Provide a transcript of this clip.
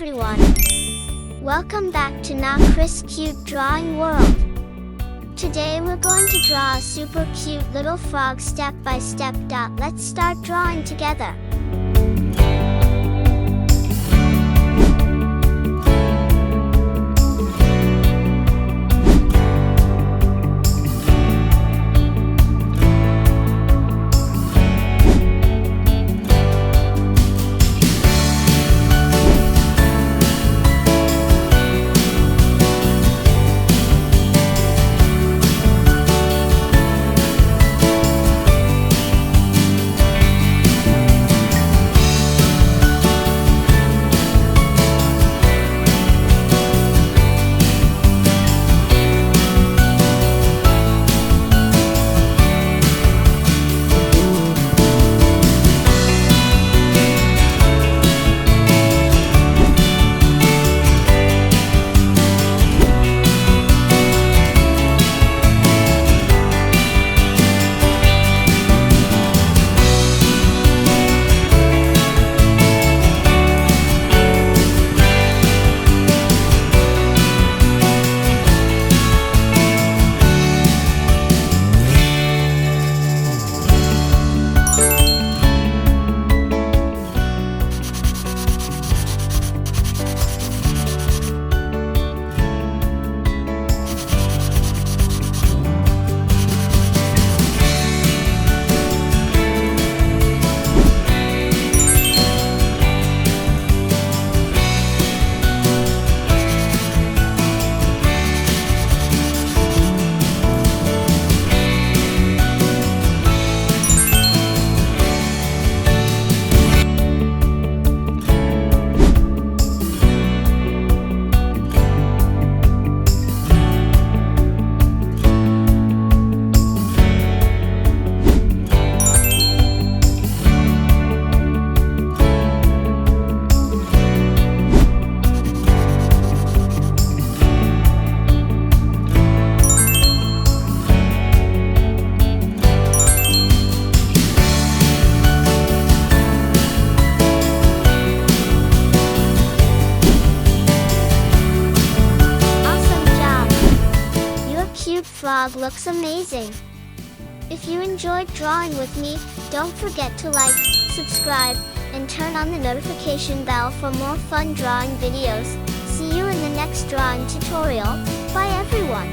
everyone! Welcome back to Naw Chris Cute Drawing World. Today we're going to draw a super cute little frog step by step. Let's start drawing together. Frog looks amazing. If you enjoyed drawing with me, don't forget to like, subscribe, and turn on the notification bell for more fun drawing videos. See you in the next drawing tutorial. Bye everyone!